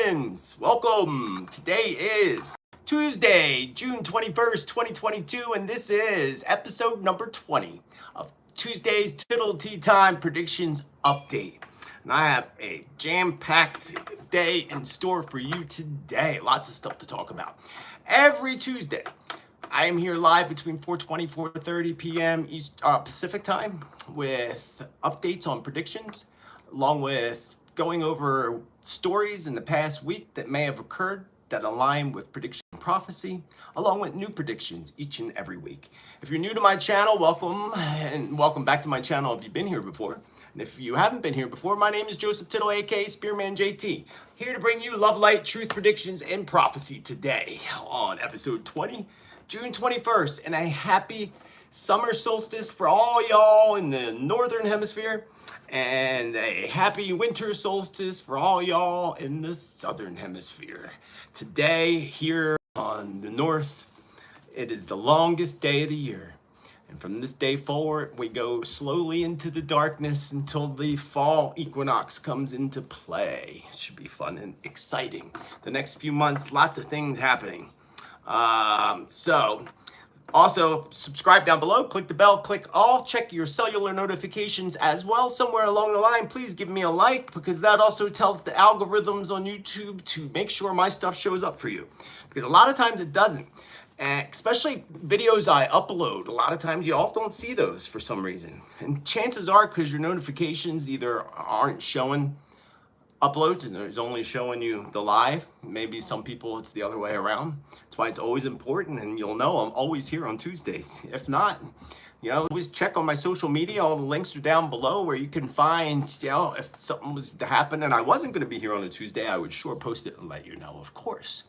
Predictions. Welcome. Today is Tuesday, June 21st, 2022, and this is episode number 20 of Tuesday's Tea Time Predictions Update. And I have a jam-packed day in store for you today. Lots of stuff to talk about. Every Tuesday, I am here live between 4:20, 4:30 p.m. Pacific time with updates on predictions, along with going over stories in the past week that may have occurred that align with prediction and prophecy, along with new predictions each and every week. If you're new to my channel, welcome, and welcome back to my channel if you've been here before. And if you haven't been here before, my name is Joseph Tittel, aka Spiritman JT, here to bring you love, light, truth, predictions, and prophecy today on episode 20, June 21st, and a happy summer solstice for all y'all in the northern hemisphere, and a happy winter solstice for all y'all in the southern hemisphere. Today, here on the north, it is the longest day of the year. And from this day forward, we go slowly into the darkness until the fall equinox comes into play. It should be fun and exciting. The next few months, lots of things happening. Also, subscribe down below, click the bell, click all, check your cellular notifications as well. Somewhere along the line, please give me a like, because that also tells the algorithms on YouTube to make sure my stuff shows up for you. Because a lot of times it doesn't. And especially videos I upload, a lot of times y'all don't see those for some reason. And chances are because your notifications either aren't showing uploads and it's only showing you the live. Maybe some people it's the other way around. That's why it's always important, and you'll know I'm always here on Tuesdays. If not, always check on my social media. All the links are down below where you can find, if something was to happen and I wasn't going to be here on a Tuesday, I would sure post it and let you know, of course.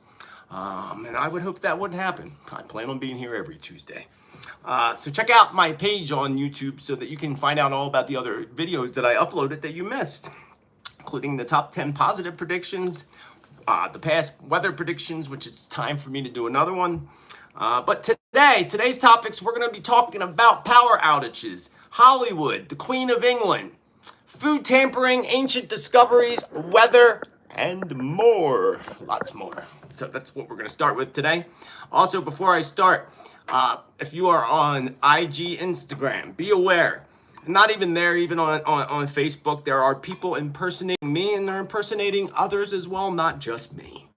And I would hope that wouldn't happen. I plan on being here every Tuesday. So check out my page on YouTube so that you can find out all about the other videos that I uploaded that you missed, including the top 10 positive predictions, the past weather predictions, which it's time for me to do another one. But today's topics, we're going to be talking about power outages, Hollywood, the Queen of England, food tampering, ancient discoveries, weather, and more. Lots more. So that's what we're going to start with today. Also, before I start, if you are on IG, Instagram, be aware. Not even there, even on Facebook, there are people impersonating me, and they're impersonating others as well, not just me.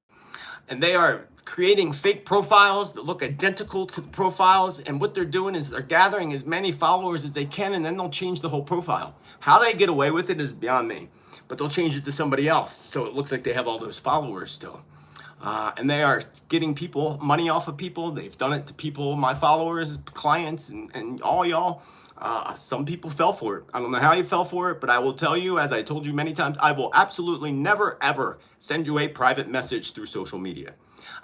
And they are creating fake profiles that look identical to the profiles, and what they're doing is they're gathering as many followers as they can, and then they'll change the whole profile. How they get away with it is beyond me, but they'll change it to somebody else, so it looks like they have all those followers still. And they are getting people money off of people. They've done it to people, my followers, clients, and all y'all. Some people fell for it. I don't know how you fell for it, but I will tell you, as I told you many times, I will absolutely never, ever send you a private message through social media.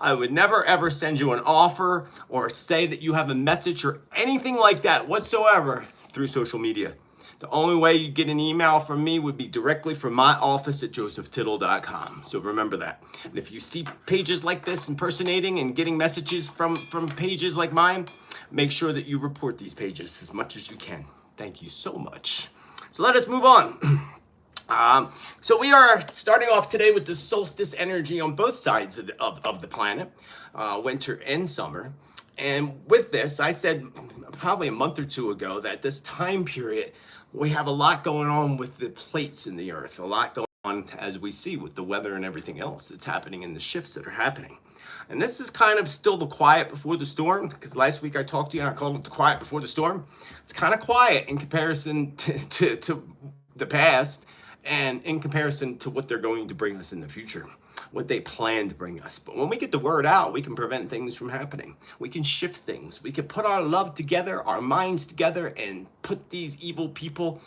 I would never, ever send you an offer or say that you have a message or anything like that whatsoever through social media. The only way you get an email from me would be directly from my office at josephtittel.com. So remember that. And if you see pages like this impersonating and getting messages from pages like mine, make sure that you report these pages as much as you can. Thank you so much. So let us move on. So we are starting off today with the solstice energy on both sides of the planet, winter and summer. And with this, I said probably a month or two ago that this time period, we have a lot going on with the plates in the earth, a lot going on as we see with the weather and everything else that's happening and the shifts that are happening. And this is kind of still the quiet before the storm, because last week I talked to you and I called it the quiet before the storm. It's kind of quiet in comparison to the past and in comparison to what they're going to bring us in the future, what they plan to bring us. But when we get the word out, we can prevent things from happening. We can shift things. We can put our love together, our minds together, and put these evil people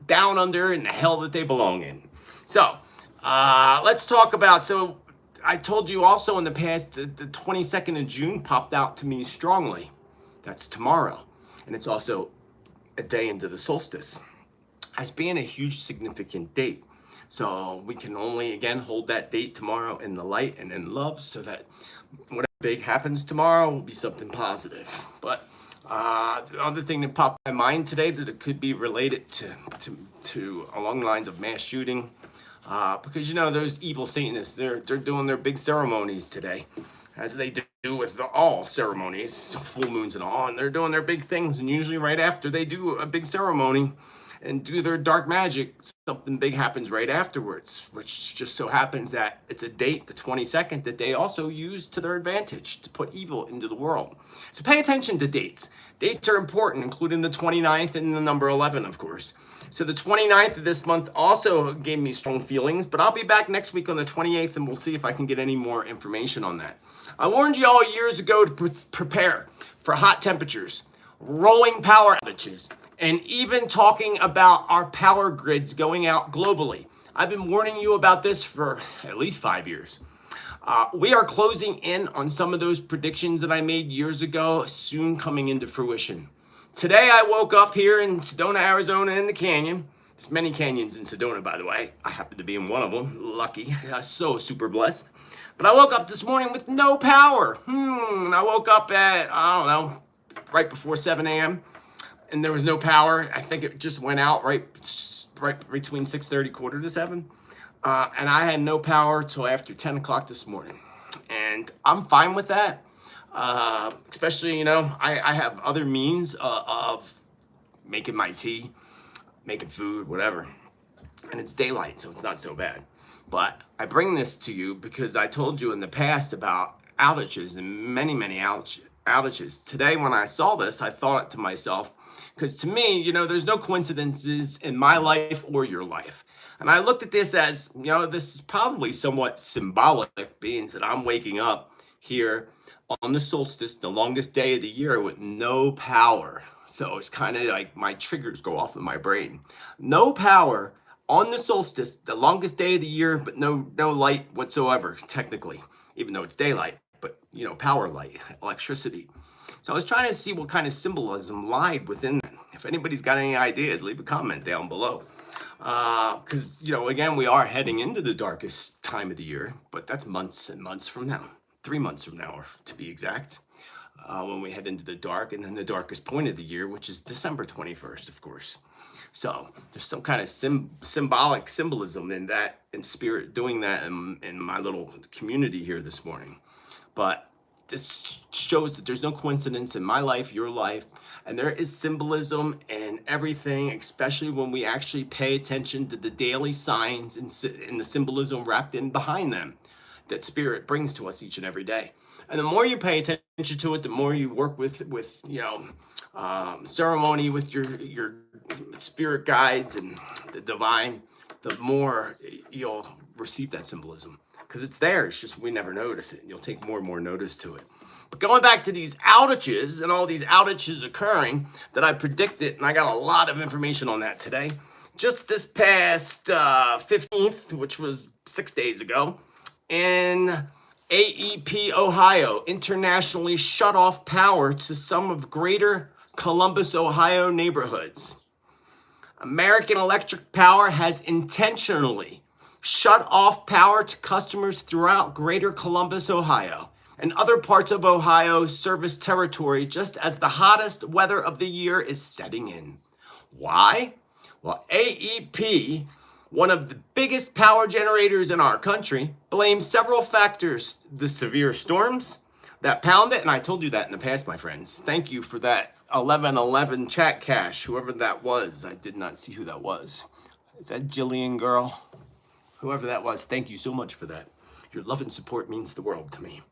down under in the hell that they belong in. So let's talk about, so I told you also in the past, the 22nd of June popped out to me strongly. That's tomorrow. And it's also a day into the solstice, as being a huge significant date. So we can only, again, hold that date tomorrow in the light and in love, so that whatever big happens tomorrow will be something positive. But the other thing that popped in my mind today, that it could be related to along the lines of mass shooting, Because, you know, those evil Satanists, they're doing their big ceremonies today, as they do with all ceremonies, full moons and all, and they're doing their big things, and usually right after they do a big ceremony and do their dark magic, something big happens right afterwards, which just so happens that it's a date, the 22nd, that they also use to their advantage to put evil into the world. So pay attention to dates. Dates are important, including the 29th and the number 11, of course. So the 29th of this month also gave me strong feelings, but I'll be back next week on the 28th, and we'll see if I can get any more information on that. I warned you all years ago to prepare for hot temperatures, rolling power outages, and even talking about our power grids going out globally. I've been warning you about this for at least 5 years. We are closing in on some of those predictions that I made years ago, soon coming into fruition. Today I woke up here in Sedona, Arizona in the canyon. There's many canyons in Sedona, by the way. I happen to be in one of them. Lucky. So super blessed. But I woke up this morning with no power. I woke up at, I don't know, right before 7 a.m. and there was no power. I think it just went out right between 6:30, quarter to 7. And I had no power till after 10 o'clock this morning. And I'm fine with that. Especially, you know, I have other means of making my tea, making food, whatever. And it's daylight, so it's not so bad. But I bring this to you because I told you in the past about outages and many outages. Today, when I saw this, I thought to myself, because to me, you know, there's no coincidences in my life or your life. And I looked at this as, you know, this is probably somewhat symbolic, being that I'm waking up here on the solstice, the longest day of the year, with no power. So it's kind of like my triggers go off in my brain. No power on the solstice, the longest day of the year, but no light whatsoever, technically, even though it's daylight, but, you know, power light, electricity. So I was trying to see what kind of symbolism lied within that. If anybody's got any ideas, leave a comment down below. Because, you know, again, we are heading into the darkest time of the year, but that's months and months from now. 3 months from now, to be exact, when we head into the dark, and then the darkest point of the year, which is December 21st, of course. So there's some kind of symbolic symbolism in that, in spirit, doing that in my little community here this morning. But this shows that there's no coincidence in my life, your life, and there is symbolism in everything, especially when we actually pay attention to the daily signs and the symbolism wrapped in behind them that spirit brings to us each and every day. And the more you pay attention to it, the more you work with you know, ceremony with your spirit guides and the divine, the more you'll receive that symbolism. Because it's there, it's just we never notice it. And you'll take more and more notice to it. But going back to these outages and all these outages occurring that I predicted, and I got a lot of information on that today. Just this past 15th, which was 6 days ago, in AEP, Ohio, internationally shut off power to some of greater Columbus, Ohio neighborhoods. American Electric Power has intentionally shut off power to customers throughout greater Columbus, Ohio, and other parts of Ohio's service territory just as the hottest weather of the year is setting in. Why? Well, AEP, one of the biggest power generators in our country, blames several factors: the severe storms that pound it, and I told you that in the past, my friends. Thank you for that 1111 chat cash, whoever that was. I did not see who that was. Is that Jillian girl? Whoever that was, thank you so much for that. Your love and support means the world to me.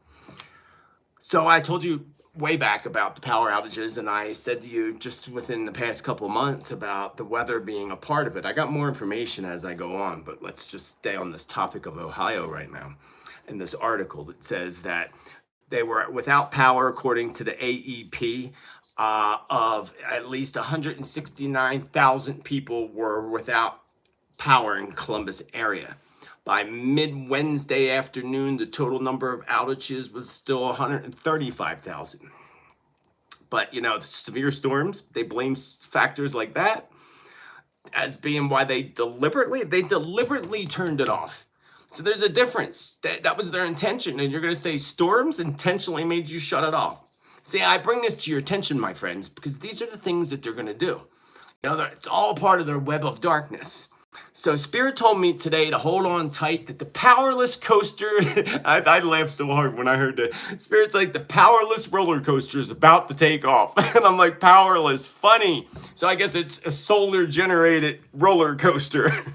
So I told you way back about the power outages, and I said to you just within the past couple of months about the weather being a part of it. I got more information as I go on, but let's just stay on this topic of Ohio right now. In this article that says that they were without power, according to the AEP, of at least 169,000 people were without power in Columbus area. By mid-Wednesday afternoon, the total number of outages was still 135,000. But, you know, the severe storms, they blame factors like that as being why they deliberately turned it off. So there's a difference. That was their intention. And you're going to say storms intentionally made you shut it off. See, I bring this to your attention, my friends, because these are the things that they're going to do. You know, it's all part of their web of darkness. So Spirit told me today to hold on tight, that the powerless coaster, I laughed so hard when I heard that. Spirit's like, the powerless roller coaster is about to take off. And I'm like, powerless, funny. So I guess it's a solar generated roller coaster.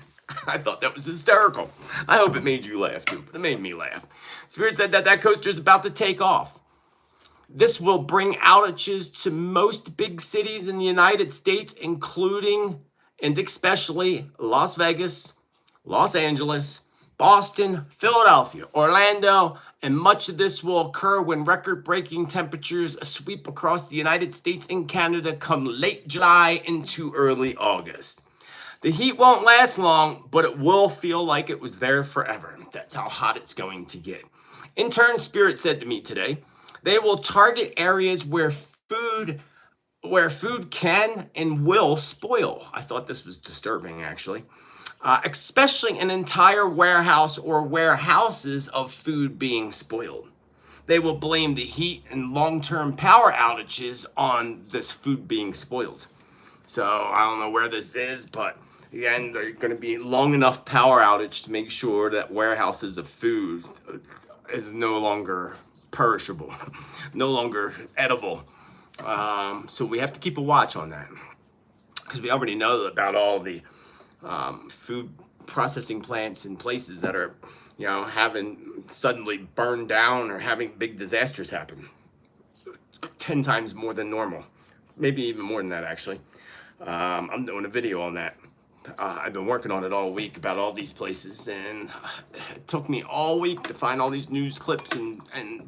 I thought that was hysterical. I hope it made you laugh too, but it made me laugh. Spirit said that coaster is about to take off. This will bring outages to most big cities in the United States, including and especially Las Vegas, Los Angeles, Boston, Philadelphia, Orlando, and much of this will occur when record-breaking temperatures sweep across the United States and Canada come late July into early August. The heat won't last long, but it will feel like it was there forever. That's how hot it's going to get. In turn, Spirit said to me today, they will target areas where food can and will spoil. I thought this was disturbing, actually. Especially an entire warehouse or warehouses of food being spoiled. They will blame the heat and long-term power outages on this food being spoiled. So I don't know where this is, but again, there's going to be long enough power outage to make sure that warehouses of food is no longer perishable, no longer edible. So we have to keep a watch on that, because we already know about all the food processing plants in places that are, having suddenly burned down or having big disasters happen. 10 times more than normal, maybe even more than that, actually. I'm doing a video on that. I've been working on it all week about all these places, and it took me all week to find all these news clips and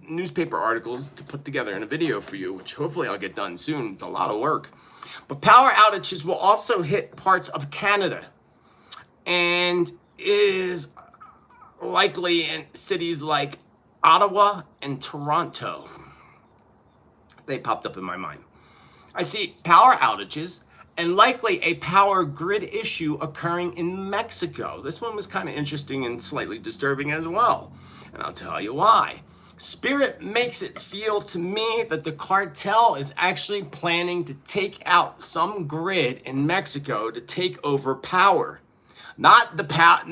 newspaper articles to put together in a video for you, which hopefully I'll get done soon. It's a lot of work. But power outages will also hit parts of Canada and is likely in cities like Ottawa and Toronto. They popped up in my mind. I see power outages and likely a power grid issue occurring in Mexico. This one was kind of interesting and slightly disturbing as well, and I'll tell you why. Spirit makes it feel to me that the cartel is actually planning to take out some grid in Mexico to take over power. Not their power,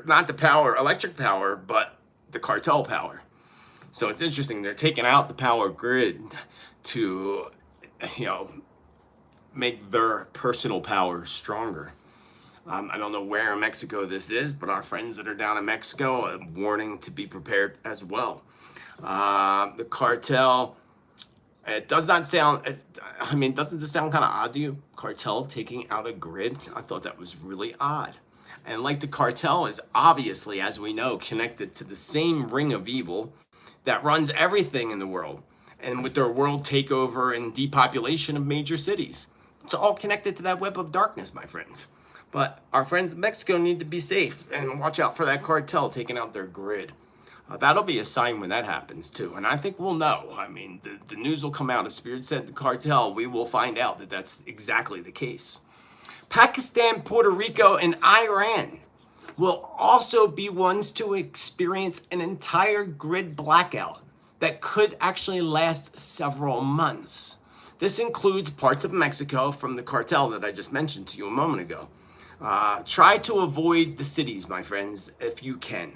not the power, electric power, but the cartel power. So it's interesting, they're taking out the power grid to, make their personal power stronger. I don't know where in Mexico this is, but our friends that are down in Mexico are warning to be prepared as well. The cartel, it does not sound, doesn't this sound kind of odd to you? Cartel taking out a grid? I thought that was really odd. And like the cartel is obviously, as we know, connected to the same ring of evil that runs everything in the world. And with their world takeover and depopulation of major cities. It's all connected to that web of darkness, my friends. But our friends in Mexico need to be safe and watch out for that cartel taking out their grid. That'll be a sign when that happens too. And I think we'll know. The news will come out. If Spirit said the cartel, we will find out that that's exactly the case. Pakistan, Puerto Rico, and Iran will also be ones to experience an entire grid blackout that could actually last several months. This includes parts of Mexico from the cartel that I just mentioned to you a moment ago. Try to avoid the cities, my friends, if you can.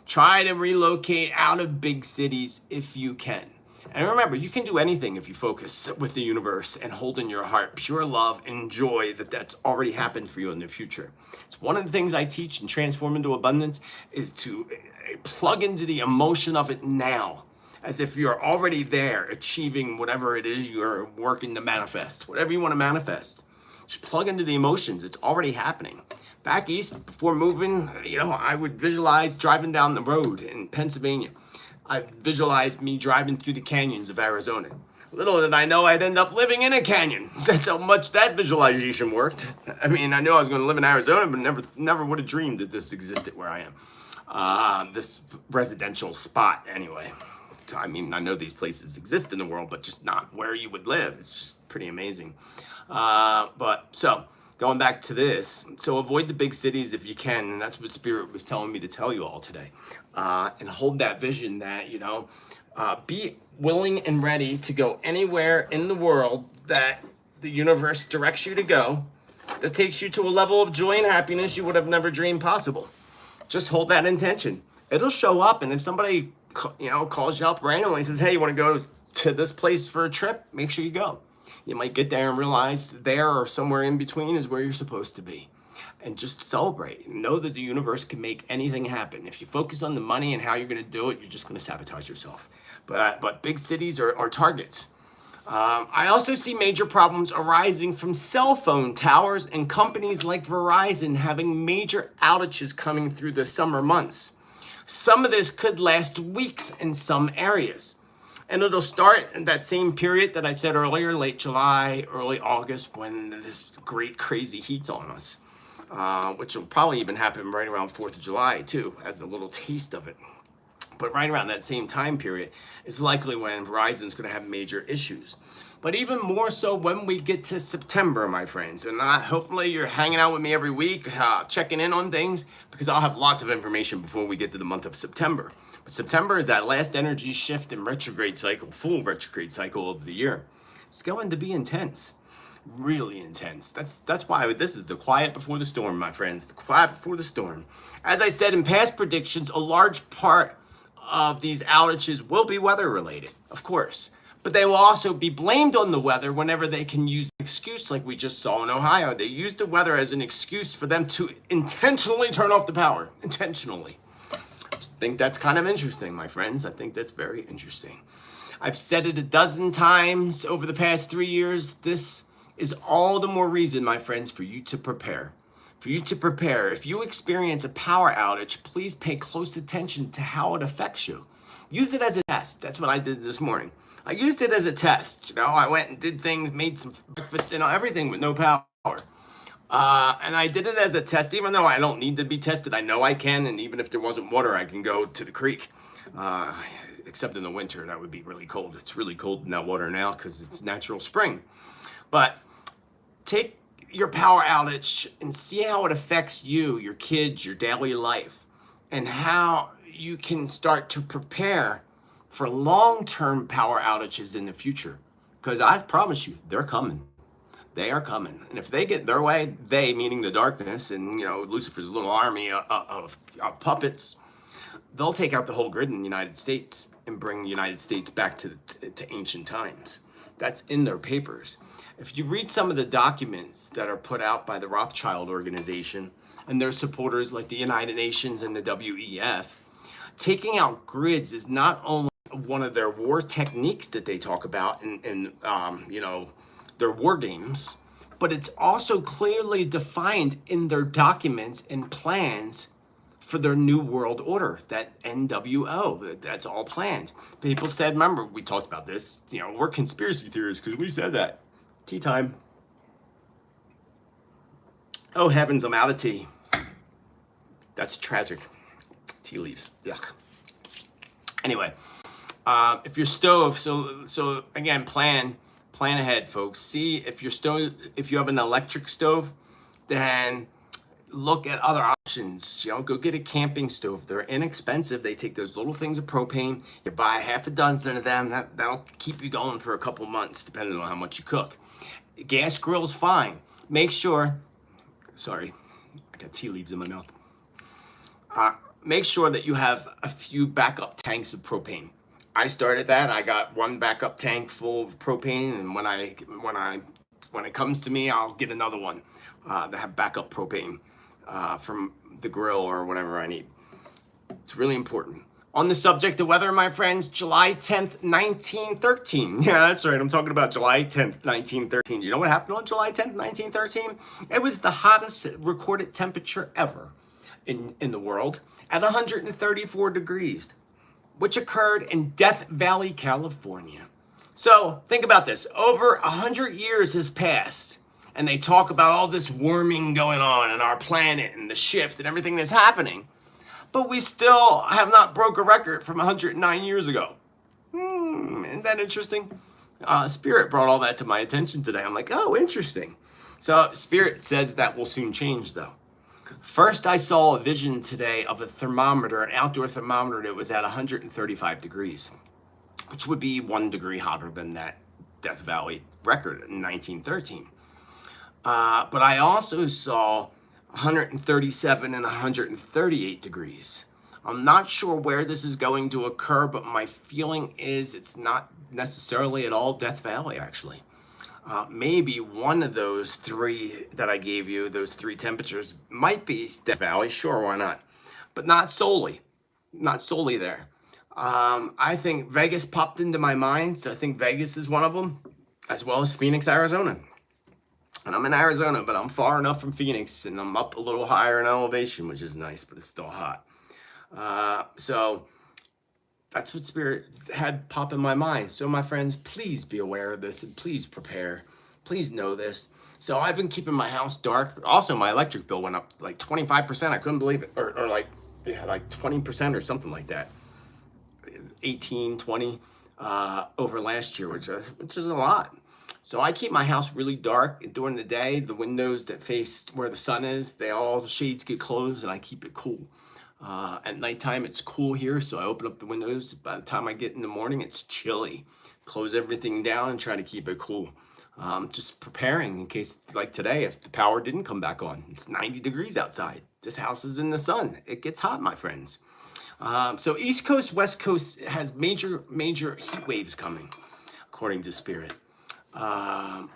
Try to relocate out of big cities if you can. And remember, you can do anything if you focus with the universe and hold in your heart pure love and joy that's already happened for you in the future. It's one of the things I teach and transform into abundance is to plug into the emotion of it now, as if you're already there achieving whatever it is you're working to manifest, whatever you want to manifest. Just plug into the emotions. It's already happening. Back east, before moving, I would visualize driving down the road in Pennsylvania. I visualized me driving through the canyons of Arizona. Little did I know I'd end up living in a canyon. That's how much that visualization worked. I knew I was going to live in Arizona, but never would have dreamed that this existed where I am. This residential spot, anyway. I know these places exist in the world, but just not where you would live. It's just pretty amazing. So going back to this, so avoid the big cities if you can, and that's what Spirit was telling me to tell you all today. And hold that vision that, be willing and ready to go anywhere in the world that the universe directs you to go, that takes you to a level of joy and happiness you would have never dreamed possible. Just hold that intention. It'll show up, and if somebody, calls you up randomly and says, hey, you want to go to this place for a trip, make sure you go. You might get there and realize there or somewhere in between is where you're supposed to be. And just celebrate. Know that the universe can make anything happen. If you focus on the money and how you're going to do it, you're just going to sabotage yourself. But big cities are targets. I also see major problems arising from cell phone towers and companies like Verizon having major outages coming through the summer months. Some of this could last weeks in some areas. And it'll start in that same period that I said earlier, late July, early August, when this great crazy heat's on us. Which will probably even happen right around 4th of July too, as a little taste of it. But right around that same time period is likely when Verizon's going to have major issues. But even more so when we get to September, my friends. And hopefully you're hanging out with me every week, checking in on things, because I'll have lots of information before we get to the month of September. But September is that last energy shift and retrograde cycle, full retrograde cycle of the year. It's going to be intense. Really intense. That's why this is the quiet before the storm, my friends. The quiet before the storm. As I said in past predictions, a large part of these outages will be weather related, of course. But they will also be blamed on the weather whenever they can use an excuse, like we just saw in Ohio. They used the weather as an excuse for them to intentionally turn off the power. Intentionally. I think that's kind of interesting, my friends. I think that's very interesting. I've said it a dozen times over the past 3 years. This is all the more reason, my friends, for you to prepare. For you to prepare. If you experience a power outage, please pay close attention to how it affects you. Use it as a test. That's what I did this morning. I used it as a test. I went and did things, made some breakfast, everything with no power. And I did it as a test, even though I don't need to be tested. I know I can, and even if there wasn't water, I can go to the creek. Except in the winter, that would be really cold. It's really cold in that water now because it's natural spring. But take your power outage and see how it affects you, your kids, your daily life, and how you can start to prepare for long-term power outages in the future. Because I promise you, they're coming. They are coming. And if they get their way, they, meaning the darkness and, Lucifer's little army of puppets, they'll take out the whole grid in the United States and bring the United States back to ancient times. That's in their papers. If you read some of the documents that are put out by the Rothschild organization and their supporters like the United Nations and the WEF, taking out grids is not only one of their war techniques that they talk about in their war games, but it's also clearly defined in their documents and plans for their new world order, that NWO, that's all planned. People said, remember, we talked about this, we're conspiracy theorists because we said that. Tea time. Oh heavens, I'm out of tea. That's tragic. Tea leaves, yuck. Anyway, if your stove, so again, plan ahead, folks. See if your stove, if you have an electric stove, then look at other options. Go get a camping stove. They're inexpensive. They take those little things of propane. You buy half a dozen of them. That'll keep you going for a couple months, depending on how much you cook. Gas grill's fine. Make sure, sorry, I got tea leaves in my mouth. Make sure that you have a few backup tanks of propane. I started that. I got one backup tank full of propane, and when it comes to me, I'll get another one that have backup propane from the grill or whatever I need. It's really important. On the subject of weather, my friends, July 10th, 1913. Yeah, that's right. I'm talking about July 10th, 1913. You know what happened on July 10th, 1913? It was the hottest recorded temperature ever in the world at 134 degrees, which occurred in Death Valley, California. So think about this. Over 100 years has passed, and they talk about all this warming going on in our planet and the shift and everything that's happening. But we still have not broke a record from 109 years ago. Isn't that interesting? Spirit brought all that to my attention today. I'm like, oh, interesting. So Spirit says that will soon change, though. First, I saw a vision today of a thermometer, an outdoor thermometer that was at 135 degrees, which would be 1 degree hotter than that Death Valley record in 1913. But I also saw 137 and 138 degrees. I'm not sure where this is going to occur, but my feeling is it's not necessarily at all Death Valley, actually. Maybe one of those three that I gave you, those three temperatures, might be Death Valley. Sure, why not? But not solely. Not solely there. I think Vegas popped into my mind, so I think Vegas is one of them, as well as Phoenix, Arizona. And I'm in Arizona, but I'm far enough from Phoenix, and I'm up a little higher in elevation, which is nice, but it's still hot. So that's what Spirit had pop in my mind. So my friends, please be aware of this and please prepare. Please know this. So I've been keeping my house dark. Also, my electric bill went up like 25%. I couldn't believe it. Or like 20% or something like that. 18, 20 over last year, which is a lot. So I keep my house really dark during the day. The windows that face where the sun is, the shades get closed and I keep it cool. At nighttime, it's cool here, so I open up the windows. By the time I get in the morning, it's chilly. Close everything down and try to keep it cool. Just preparing in case, like today, if the power didn't come back on. It's 90 degrees outside. This house is in the sun. It gets hot, my friends. So East Coast, West Coast has major heat waves coming, according to Spirit. And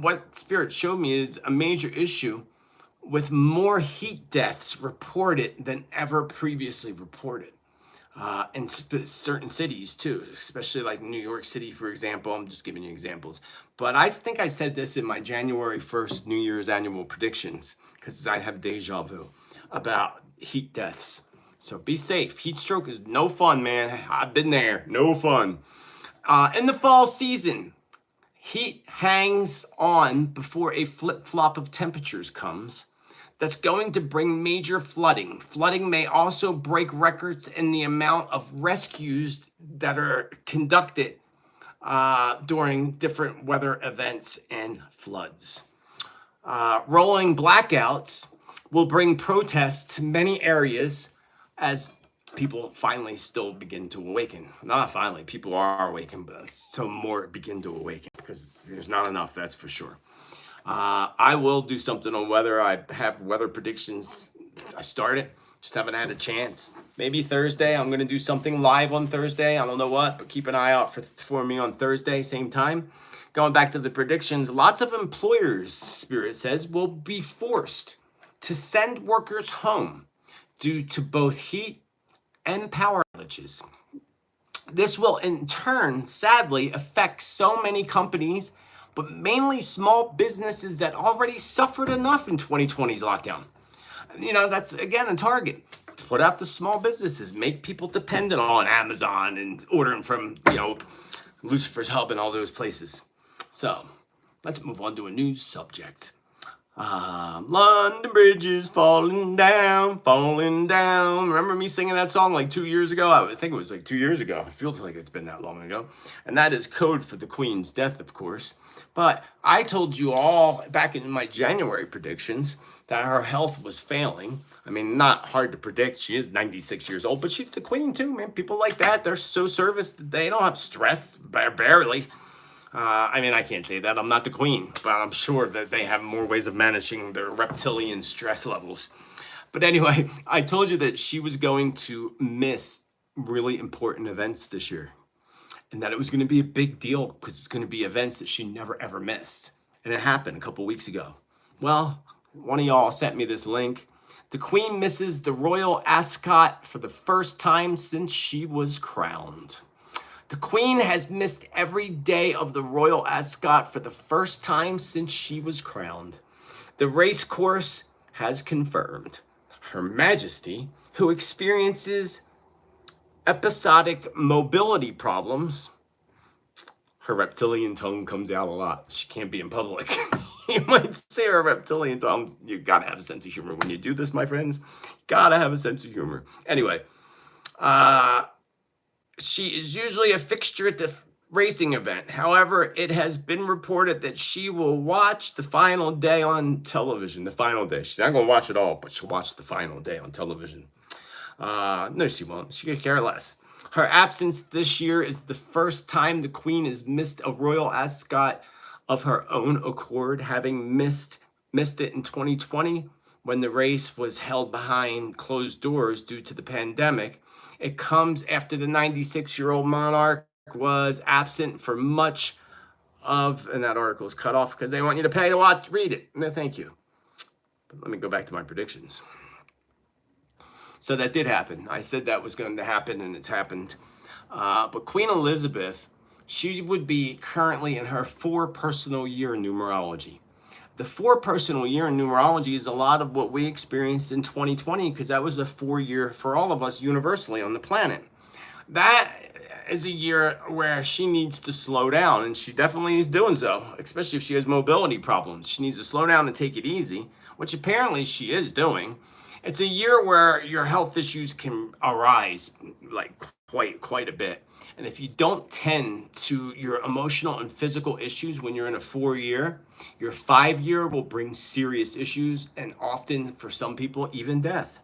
what Spirit showed me is a major issue with more heat deaths reported than ever previously reported in certain cities too, especially like New York City, for example. I'm just giving you examples. But I think I said this in my January 1st New Year's annual predictions, because I have deja vu about heat deaths. So be safe. Heat stroke is no fun, man. I've been there. No fun. In the fall season, heat hangs on before a flip-flop of temperatures comes. That's going to bring major flooding. Flooding may also break records in the amount of rescues that are conducted during different weather events and floods. Rolling blackouts will bring protests to many areas as people finally still begin to awaken. Not finally, people are awakened, but some more begin to awaken because there's not enough, that's for sure. I will do something on weather. I have weather predictions. I started, just haven't had a chance. Maybe Thursday. I'm going to do something live on Thursday. I don't know what, but keep an eye out for me on Thursday, same time. Going back to the predictions, lots of employers, Spirit says, will be forced to send workers home due to both heat and power outages. This will in turn, sadly, affect so many companies, but mainly small businesses that already suffered enough in 2020's lockdown. You know, that's, again, a target. Put out the small businesses, make people dependent on Amazon and ordering from, Lucifer's Hub and all those places. So, let's move on to a new subject. London Bridge is falling down. Remember me singing that song like 2 years ago? I think it was like 2 years ago. It feels like it's been that long ago. And that is code for the Queen's death, of course. But I told you all back in my January predictions that her health was failing. I mean, not hard to predict. She is 96 years old, but she's the Queen too, man. People like that, they're so serviced. They don't have stress, barely. I mean, I can't say that. I'm not the Queen, but I'm sure that they have more ways of managing their reptilian stress levels. But anyway, I told you that she was going to miss really important events this year, and that it was going to be a big deal because it's going to be events that she never ever missed. And it happened a couple weeks ago. Well, one of y'all sent me this link. The Queen misses the Royal Ascot for the first time since she was crowned. The Queen has missed every day of the Royal Ascot for the first time since she was crowned. The race course has confirmed. Her Majesty, who experiences episodic mobility problems, her reptilian tongue comes out a lot. She can't be in public. You might say her reptilian tongue. You gotta have a sense of humor when you do this, my friends. Gotta have a sense of humor. Anyway, she is usually a fixture at the racing event. However, it has been reported that she will watch the final day on television. The final day. She's not going to watch it all, but she'll watch the final day on television. No, she won't. She could care less. Her absence this year is the first time the Queen has missed a Royal Ascot of her own accord, having missed it in 2020 when the race was held behind closed doors due to the pandemic. It comes after the 96-year-old monarch was absent for much of, and that article is cut off because they want you to pay to read it. No, thank you. But let me go back to my predictions. So that did happen. I said that was going to happen, and it's happened. But Queen Elizabeth, she would be currently in her 4 personal year in numerology. The 4 personal year in numerology is a lot of what we experienced in 2020, because that was a 4 year for all of us universally on the planet. That is a year where she needs to slow down, and she definitely is doing so, especially if she has mobility problems. She needs to slow down and take it easy, which apparently she is doing. It's a year where your health issues can arise like quite a bit. And if you don't tend to your emotional and physical issues when you're in a 4 year, your 5 year will bring serious issues, and often for some people, even death.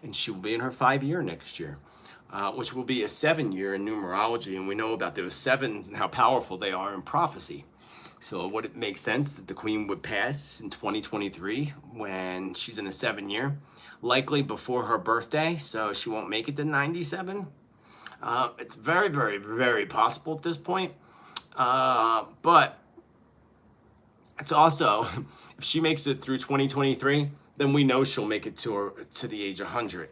And she will be in her 5 year next year, which will be a 7 year in numerology. And we know about those 7s and how powerful they are in prophecy. So would it make sense that the Queen would pass in 2023 when she's in a 7 year, likely before her birthday, so she won't make it to 97? It's very possible at this point. But it's also, if she makes it through 2023, then we know she'll make it to the age of 100.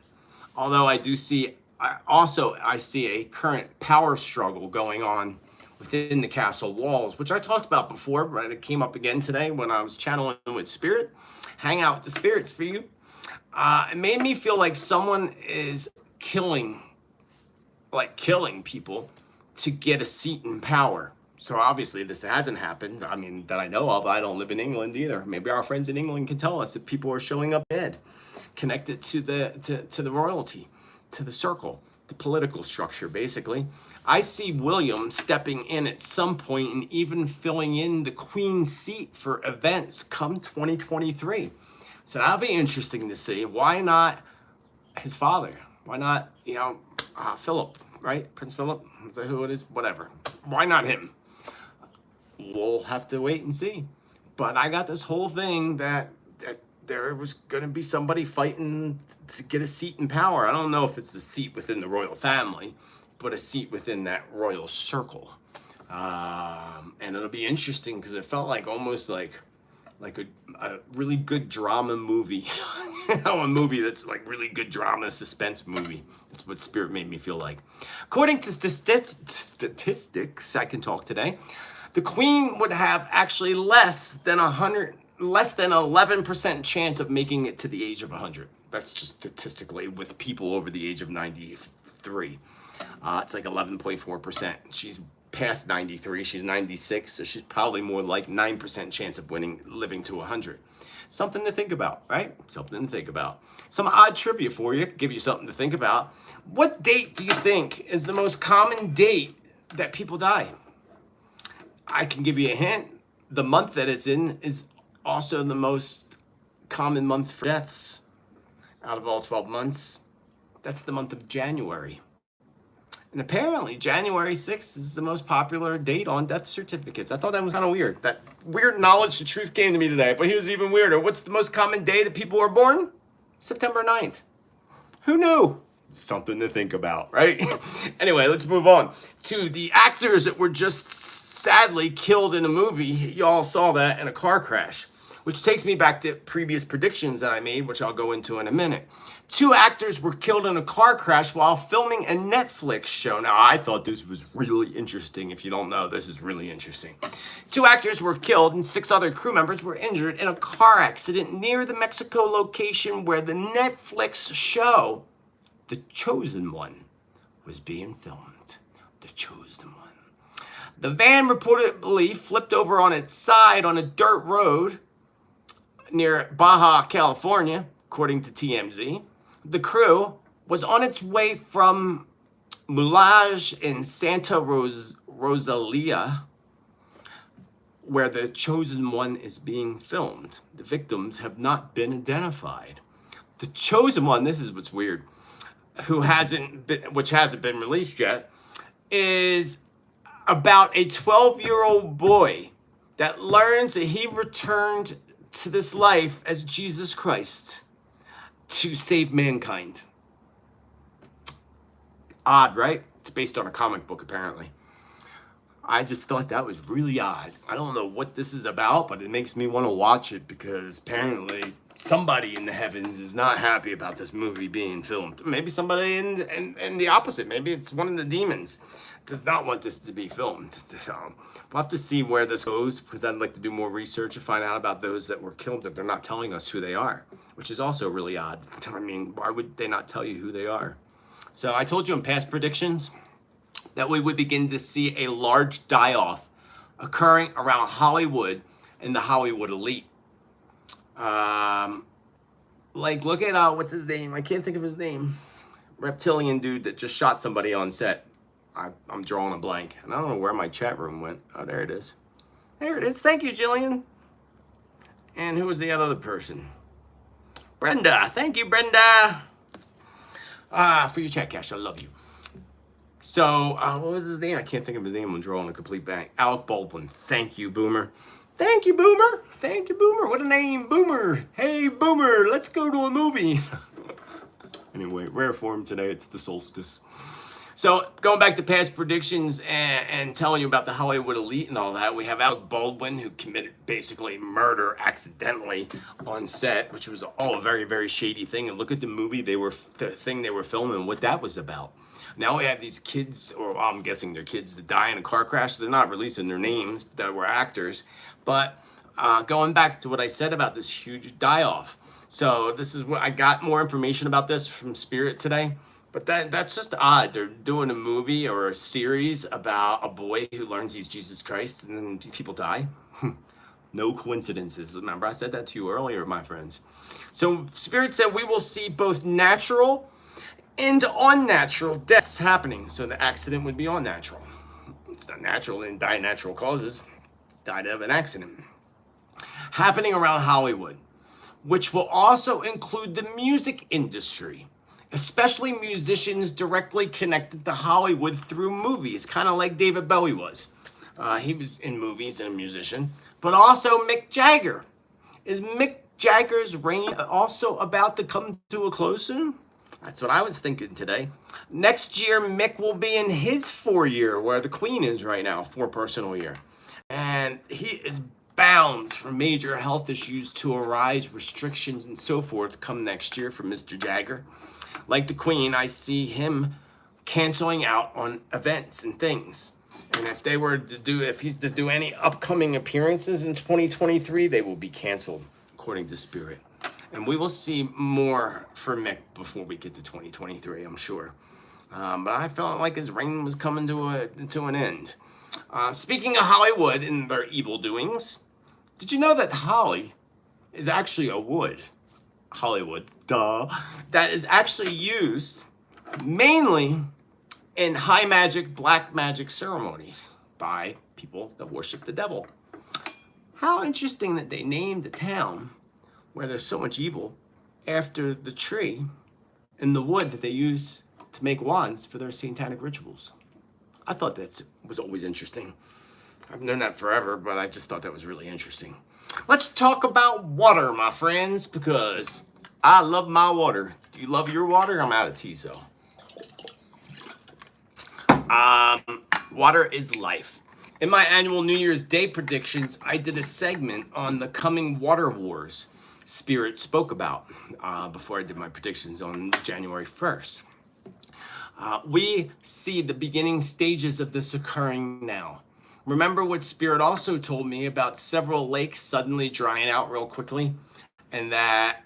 Although I see a current power struggle going on within the castle walls, which I talked about before, right? It came up again today when I was channeling with Spirit. Hang out with the spirits for you. It made me feel like someone is killing people to get a seat in power. So obviously this hasn't happened. I mean, that I know of. I don't live in England either. Maybe our friends in England can tell us if people are showing up dead, connected to the royalty, to the circle, the political structure, basically. I see William stepping in at some point and even filling in the Queen's seat for events come 2023. So that'll be interesting to see. Why not his father? Why not, Philip, right? Prince Philip? Is that who it is? Whatever. Why not him? We'll have to wait and see. But I got this whole thing that there was going to be somebody fighting to get a seat in power. I don't know if it's a seat within the royal family, but a seat within that royal circle. And it'll be interesting because it felt like almost like a really good drama movie. A movie that's like really good drama, suspense movie. That's what Spirit made me feel like. According to statistics, I can talk today, the Queen would have actually less than 11% chance of making it to the age of 100. That's just statistically with people over the age of 93. It's like 11.4%. She's past 93, she's 96, so she's probably more like 9% chance of living to 100. Something to think about, right? Something to think about. Some odd trivia for you, give you something to think about. What date do you think is the most common date that people die? I can give you a hint. The month that it's in is also the most common month for deaths. Out of all 12 months, that's the month of January. And apparently January 6th is the most popular date on death certificates. I thought that was kind of weird. That weird knowledge, the truth came to me today, but here's even weirder. What's the most common day that people are born? September 9th. Who knew? Something to think about, right? Anyway, let's move on to the actors that were just sadly killed in a movie. Y'all saw that in a car crash, which takes me back to previous predictions that I made, which I'll go into in a minute. 2 actors were killed in a car crash while filming a Netflix show. Now, I thought this was really interesting. If you don't know, this is really interesting. 2 actors were killed and 6 other crew members were injured in a car accident near the Mexico location where the Netflix show, The Chosen One, was being filmed. The Chosen One. The van reportedly flipped over on its side on a dirt road near Baja, California, according to TMZ. The crew was on its way from Moulage in Santa Rosalia, where The Chosen One is being filmed. The victims have not been identified. The Chosen One, this is what's weird, which hasn't been released yet, is about a 12-year-old boy that learns that he returned to this life as Jesus Christ to save mankind. Odd, right? It's based on a comic book, apparently. I just thought that was really odd. I don't know what this is about, but it makes me want to watch it because apparently somebody in the heavens is not happy about this movie being filmed. Maybe somebody in the opposite. Maybe it's one of the demons does not want this to be filmed. So we'll have to see where this goes because I'd like to do more research and find out about those that were killed that they're not telling us who they are, which is also really odd. I mean, why would they not tell you who they are? So I told you in past predictions that we would begin to see a large die-off occurring around Hollywood and the Hollywood elite. Like, look at, what's his name? I can't think of his name. Reptilian dude that just shot somebody on set. I'm drawing a blank. And I don't know where my chat room went. Oh, there it is. There it is. Thank you, Jillian. And who was the other person? Brenda. Thank you, Brenda. For your chat, Cash. I love you. So, what was his name? I can't think of his name. I'm drawing a complete blank. Alec Baldwin. Thank you, Boomer. Thank you, Boomer. Thank you, Boomer. What a name, Boomer. Hey, Boomer, let's go to a movie. Anyway, rare form today. It's the Solstice. So, going back to past predictions and telling you about the Hollywood elite and all that, we have Alec Baldwin, who committed basically murder accidentally on set, which was all a very, very shady thing. And look at the movie the thing they were filming, what that was about. Now we have these kids, or I'm guessing they're kids, that die in a car crash. They're not releasing their names, that were actors. But going back to what I said about this huge die-off. So this is what I got more information about this from Spirit today. But that's just odd. They're doing a movie or a series about a boy who learns he's Jesus Christ and then people die. No coincidences. Remember, I said that to you earlier, my friends. So Spirit said we will see both natural and unnatural deaths happening. So the accident would be unnatural. It's not natural, they didn't die of natural causes. Died of an accident. Happening around Hollywood, which will also include the music industry, especially musicians directly connected to Hollywood through movies, kind of like David Bowie was. He was in movies and a musician, but also Mick Jagger. Is Mick Jagger's reign also about to come to a close soon? That's what I was thinking today. Next year, Mick will be in his 4-year, where the Queen is right now, 4 personal year. And he is bound for major health issues to arise, restrictions and so forth come next year for Mr. Jagger. Like the Queen, I see him canceling out on events and things. And if he's to do any upcoming appearances in 2023, they will be canceled, according to Spirit. And we will see more for Mick before we get to 2023, I'm sure. But I felt like his reign was coming to an end. Speaking of Hollywood and their evil doings, did you know that holly is actually a wood? Hollywood, duh. That is actually used mainly in high magic, black magic ceremonies by people that worship the devil. How interesting that they named a town where there's so much evil after the tree and the wood that they use to make wands for their satanic rituals. I thought that was always interesting. I've known that forever, but I just thought that was really interesting. Let's talk about water, my friends, because I love my water. Do you love your water? I'm out of tea, so. Water is life. In my annual New Year's Day predictions, I did a segment on the coming water wars Spirit spoke about before I did my predictions on January 1st. We see the beginning stages of this occurring now. Remember what Spirit also told me about several lakes suddenly drying out real quickly, and that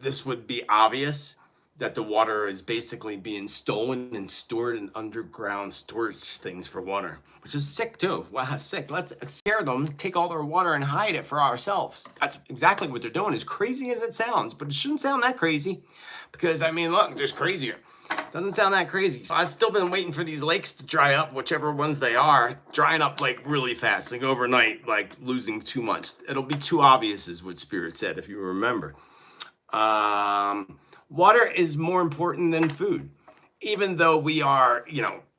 this would be obvious that the water is basically being stolen and stored in underground storage things for water, which is sick too. Wow, sick. Let's scare them, take all their water and hide it for ourselves. That's exactly what they're doing, as crazy as it sounds, but it shouldn't sound that crazy because, I mean, look, there's crazier. Doesn't sound that crazy. So I've still been waiting for these lakes to dry up, whichever ones they are, drying up like really fast, like overnight, like losing too much. It'll be too obvious is what Spirit said, if you remember. Water is more important than food, even though we are,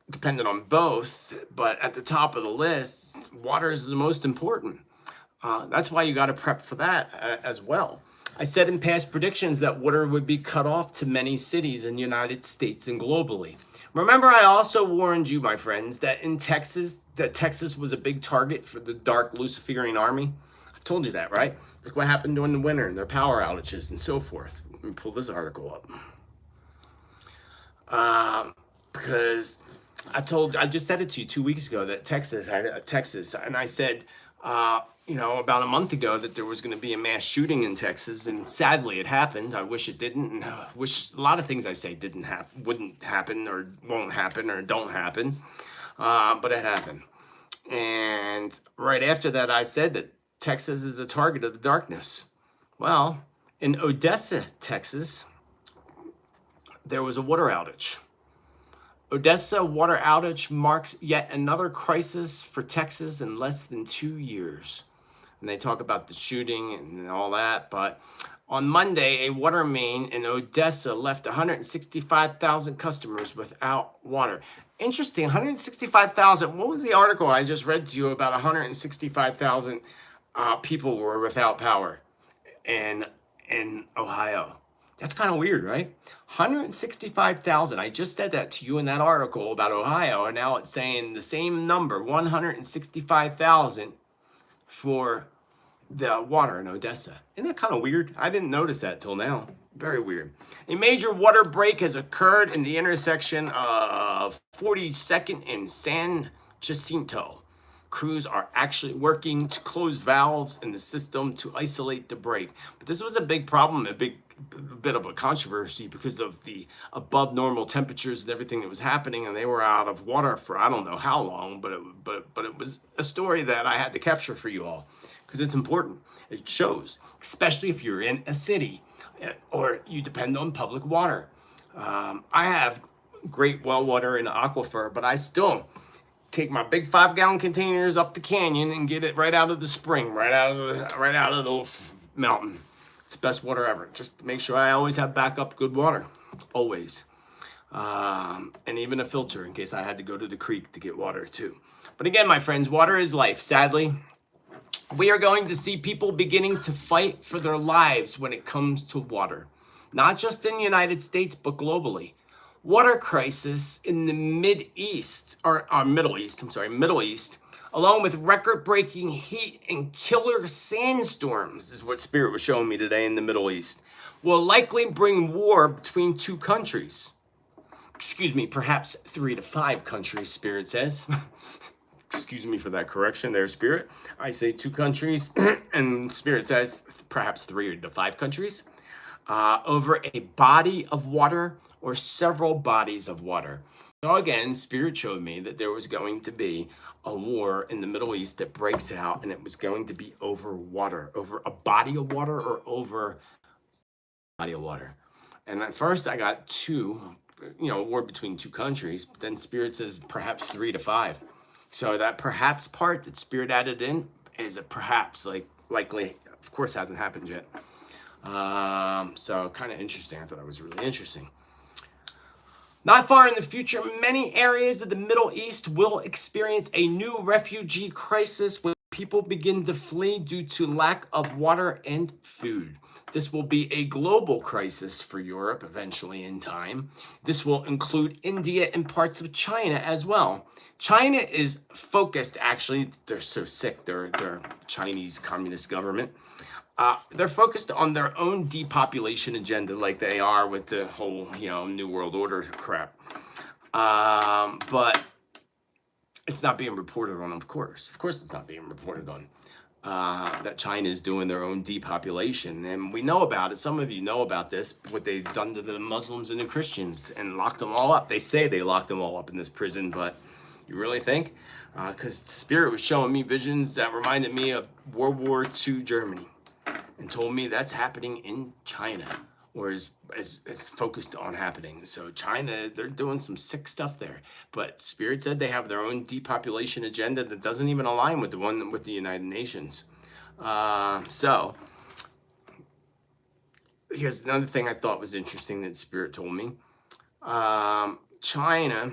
dependent on both, but at the top of the list, water is the most important. That's why you got to prep for that as well. I said in past predictions that water would be cut off to many cities in the United States and globally. Remember, I also warned you, my friends, that in Texas, that Texas was a big target for the dark Luciferian army. I've told you that, right? Look what happened during the winter and their power outages and so forth. Let me pull this article up. Because I just said it to you 2 weeks ago that Texas, and I said, about a month ago that there was going to be a mass shooting in Texas, and sadly it happened. I wish it didn't, and I wish a lot of things I say wouldn't happen, or won't happen, or don't happen, but it happened. And right after that, I said that Texas is a target of the darkness. Well, in Odessa, Texas, there was a water outage. Odessa water outage marks yet another crisis for Texas in less than 2 years. And they talk about the shooting and all that, but on Monday, a water main in Odessa left 165,000 customers without water. Interesting, 165,000. What was the article I just read to you about 165,000 people were without power in Ohio? That's kind of weird, right? 165,000. I just said that to you in that article about Ohio, and now it's saying the same number, 165,000 for the water in Odessa. Isn't that kind of weird? I didn't notice that till now. Very weird. A major water break has occurred in the intersection of 42nd and San Jacinto. Crews are actually working to close valves in the system to isolate the break. But this was a big problem, a bit of a controversy because of the above normal temperatures and everything that was happening, and they were out of water for I don't know how long, but it was a story that I had to capture for you all because it's important. It shows, especially if you're in a city or you depend on public water. I have great well water in the aquifer, but I still take my big 5-gallon containers up the canyon and get it right out of the spring, right out of the mountain. It's the best water ever. Just to make sure I always have backup good water, always. And even a filter in case I had to go to the creek to get water too. But again, my friends, water is life. Sadly, we are going to see people beginning to fight for their lives when it comes to water. Not just in the United States, but globally. Water crisis in the Middle East, along with record-breaking heat and killer sandstorms, is what Spirit was showing me today in the Middle East, will likely bring war between two countries. Excuse me, perhaps 3 to 5 countries, Spirit says. Excuse me for that correction there, Spirit. I say 2 countries, and Spirit says perhaps 3 to 5 countries. Over a body of water or several bodies of water. So again, Spirit showed me that there was going to be a war in the Middle East that breaks out, and it was going to be over water, over a body of water or over a body of water. And at first I got 2, a war between 2 countries, but then Spirit says perhaps 3 to 5. So that perhaps part that Spirit added in is a perhaps, likely, of course, hasn't happened yet. So kind of interesting. I thought it was really interesting. Not far in the future, many areas of the Middle East will experience a new refugee crisis when people begin to flee due to lack of water and food. This will be a global crisis for Europe eventually in time. This will include India and parts of China as well. China is focused, actually, they're so sick, they're Chinese communist government. They're focused on their own depopulation agenda like they are with the whole, New World Order crap. But it's not being reported on, of course. Of course it's not being reported on. That China is doing their own depopulation. And we know about it. Some of you know about this, what they've done to the Muslims and the Christians and locked them all up. They say they locked them all up in this prison, but you really think? Because Spirit was showing me visions that reminded me of World War II Germany. And told me that's happening in China, or is focused on happening. So China, they're doing some sick stuff there. But Spirit said they have their own depopulation agenda that doesn't even align with the one with the United Nations. So here's another thing I thought was interesting that Spirit told me. China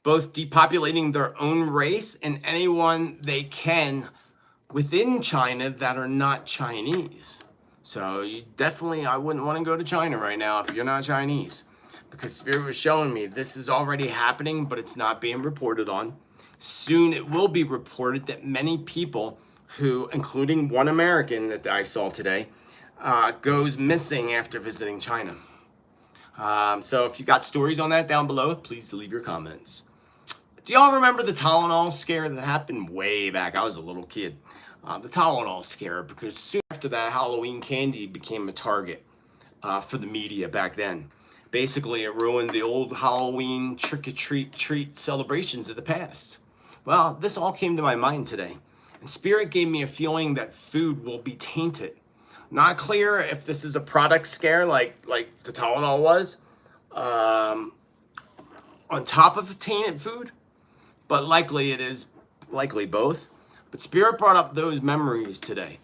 both depopulating their own race and anyone they can within China that are not Chinese. So you definitely, I wouldn't want to go to China right now if you're not Chinese, because Spirit was showing me this is already happening, but it's not being reported on. Soon it will be reported that many people who, including one American that I saw today, goes missing after visiting China. So if you got stories on that down below, please leave your comments. Do y'all remember the Tylenol scare that happened way back? I was a little kid. The Tylenol scare, because soon after that, Halloween candy became a target for the media back then. Basically, it ruined the old Halloween trick-or-treat celebrations of the past. Well, this all came to my mind today, and Spirit gave me a feeling that food will be tainted. Not clear if this is a product scare like the Tylenol was, on top of tainted food, but likely it is likely both. But Spirit brought up those memories today.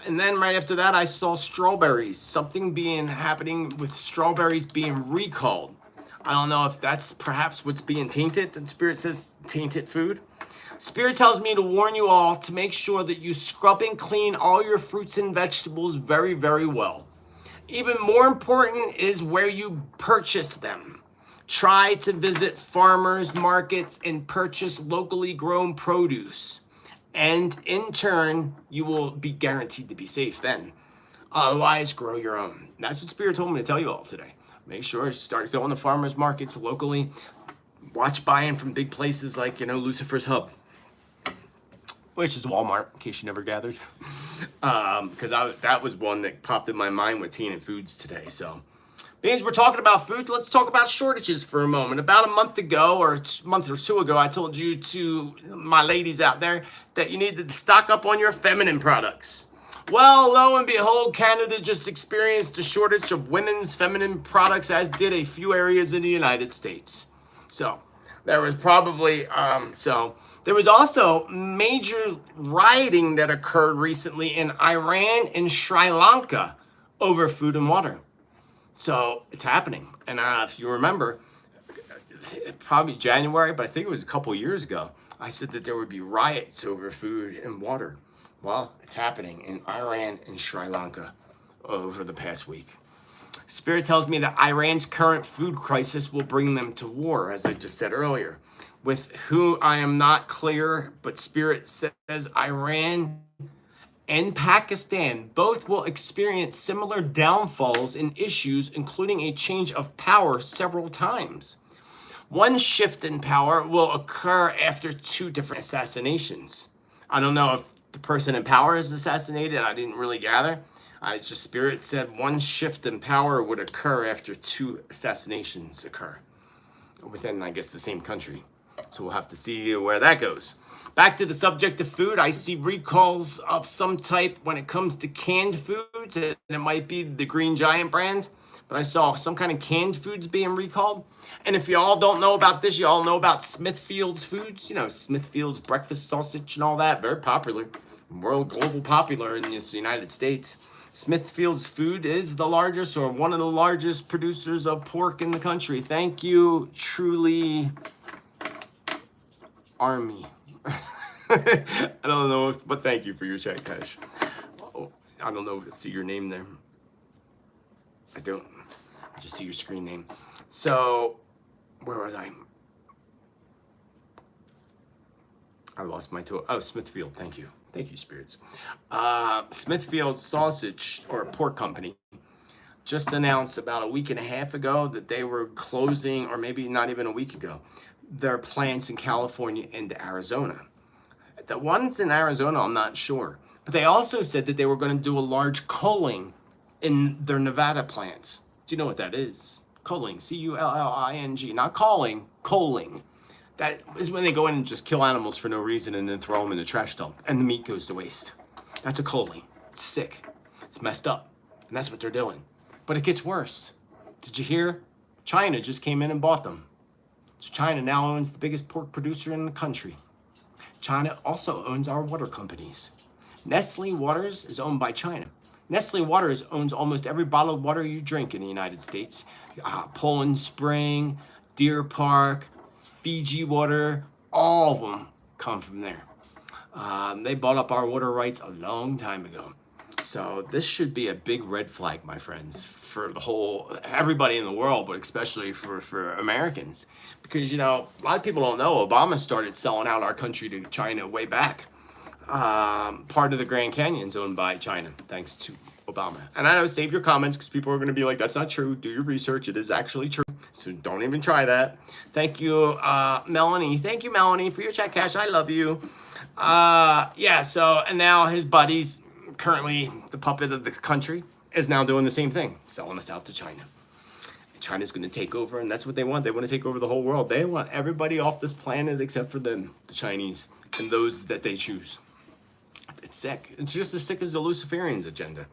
And then right after that, I saw strawberries, something happening with strawberries being recalled. I don't know if that's perhaps what's being tainted, and Spirit says tainted food. Spirit tells me to warn you all to make sure that you scrub and clean all your fruits and vegetables very, very well. Even more important is where you purchase them. Try to visit farmers markets and purchase locally grown produce. And in turn, you will be guaranteed to be safe then. Otherwise, grow your own. That's what Spirit told me to tell you all today. Make sure you start going to farmers markets locally. Watch buying from big places like, Lucifer's Hub, which is Walmart, in case you never gathered. Because that was one that popped in my mind with tainted foods today. So, being we're talking about foods, let's talk about shortages for a moment. About a month ago, or a month or two ago, I told you to my ladies out there that you needed to stock up on your feminine products. Well, lo and behold, Canada just experienced a shortage of women's feminine products, as did a few areas in the United States. So, there was probably, there was also major rioting that occurred recently in Iran and Sri Lanka over food and water. So it's happening. And if you remember, probably January, but I think it was a couple years ago, I said that there would be riots over food and water. Well, it's happening in Iran and Sri Lanka over the past week. Spirit tells me that Iran's current food crisis will bring them to war, as I just said earlier, with who I am not clear, but Spirit says Iran and Pakistan both will experience similar downfalls and issues, including a change of power several times. One shift in power will occur after two different assassinations. I don't know if the person in power is assassinated. I didn't really gather. Spirit said one shift in power would occur after two assassinations occur within, I guess, the same country. So we'll have to see where that goes. Back to the subject of food, I see recalls of some type when it comes to canned foods, and it might be the Green Giant brand, but I saw some kind of canned foods being recalled. And if y'all don't know about this, y'all know about Smithfield's Foods, Smithfield's breakfast sausage and all that, very popular, global popular in the United States. Smithfield's Food is the largest, or one of the largest producers of pork in the country. Thank you, truly, Army. I don't know, but thank you for your check, Cash. Oh, I don't know if I see your name there. I don't. I just see your screen name. So, where was I? I lost my tool. Oh, Smithfield. Thank you. Thank you, spirits. Smithfield Sausage, or pork company, just announced about a week and a half ago that they were closing, or maybe not even a week ago, their plants in California and Arizona. The ones in Arizona, I'm not sure. But they also said that they were going to do a large culling in their Nevada plants. Do you know what that is? Culling, C-U-L-L-I-N-G. Not calling, culling. That is when they go in and just kill animals for no reason and then throw them in the trash dump. And the meat goes to waste. That's a culling. It's sick. It's messed up. And that's what they're doing. But it gets worse. Did you hear? China just came in and bought them. So China now owns the biggest pork producer in the country. China also owns our water companies. Nestle Waters is owned by China. Nestle Waters owns almost every bottle of water you drink in the United States. Poland Spring, Deer Park, Fiji water, all of them come from there. They bought up our water rights a long time ago. So this should be a big red flag, my friends, for everybody in the world, but especially for Americans. Because, you know, a lot of people don't know Obama started selling out our country to China way back. Part of the Grand Canyon's owned by China, thanks to Obama. And I know, save your comments, because people are going to be like, that's not true. Do your research. It is actually true. So don't even try that. Thank you, Melanie. Thank you, Melanie, for your chat cash. I love you. Yeah, so, and now his buddies, currently the puppet of the country, is now doing the same thing, selling us out to China. And China's going to take over, and that's what they want. They want to take over the whole world. They want everybody off this planet except for them, the Chinese, and those that they choose. It's sick. It's just as sick as the Luciferians' agenda.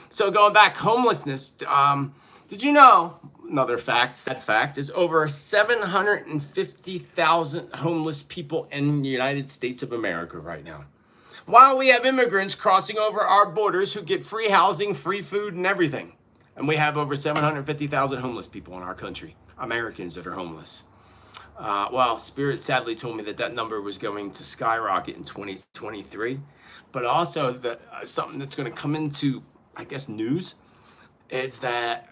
So going back, homelessness. Did you know, another fact, sad fact, is over 750,000 homeless people in the United States of America right now. While we have immigrants crossing over our borders who get free housing, free food, and everything. And we have over 750,000 homeless people in our country, Americans that are homeless. Well, Spirit sadly told me that number was going to skyrocket in 2023. But also something that's going to come into, I guess, news is that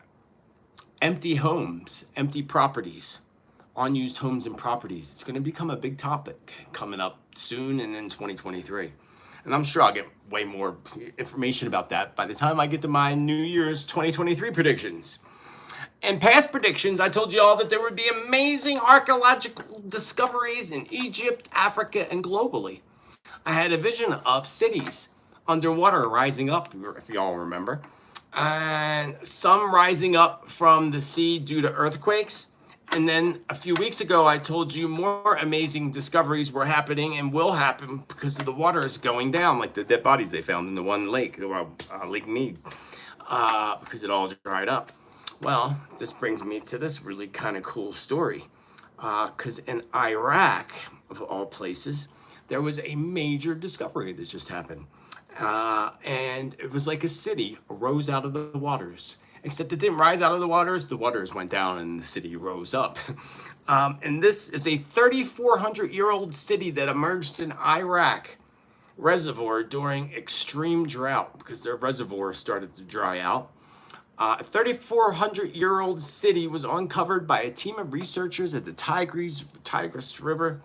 empty homes, empty properties, unused homes and properties, it's going to become a big topic coming up soon and in 2023. And I'm sure I'll get way more information about that by the time I get to my New Year's 2023 predictions. In past predictions, I told you all that there would be amazing archaeological discoveries in Egypt, Africa, and globally. I had a vision of cities underwater rising up, if y'all remember. And some rising up from the sea due to earthquakes. And then a few weeks ago, I told you more amazing discoveries were happening and will happen because of the water is going down, like the dead bodies they found in the one lake, Lake Mead, because it all dried up. Well, this brings me to this really kind of cool story. Because in Iraq, of all places, there was a major discovery that just happened. And it was like a city rose out of the waters. Except it didn't rise out of the waters went down and the city rose up. And this is a 3,400-year-old city that emerged in Iraq reservoir during extreme drought because their reservoir started to dry out. A 3,400-year-old city was uncovered by a team of researchers at the Tigris River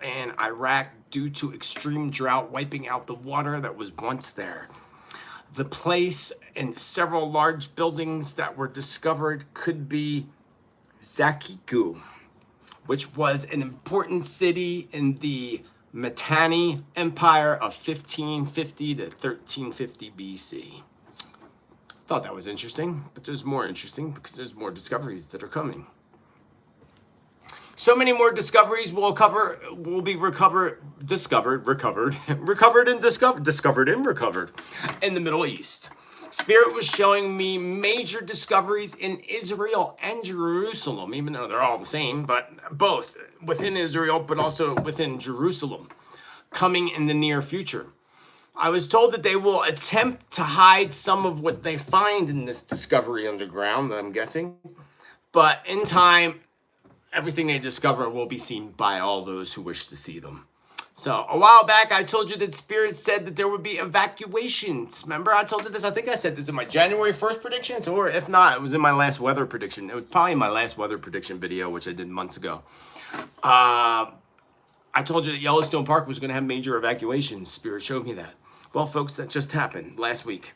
in Iraq due to extreme drought wiping out the water that was once there. The place and several large buildings that were discovered could be Zakiku, which was an important city in the Mitanni Empire of 1550 to 1350 BC. Thought that was interesting, but there's more interesting because there's more discoveries that are coming. So many more discoveries discovered in the Middle East. Spirit was showing me major discoveries in Israel and Jerusalem, even though they're all the same, but both within Israel, but also within Jerusalem, coming in the near future. I was told that they will attempt to hide some of what they find in this discovery underground, I'm guessing, but in time, everything they discover will be seen by all those who wish to see them. So a while back, I told you that Spirit said that there would be evacuations. Remember, I told you this. I think I said this in my January 1st predictions, or if not, it was in my last weather prediction. It was probably my last weather prediction video, which I did months ago. I told you that Yellowstone Park was going to have major evacuations. Spirit showed me that. Well, folks, that just happened last week.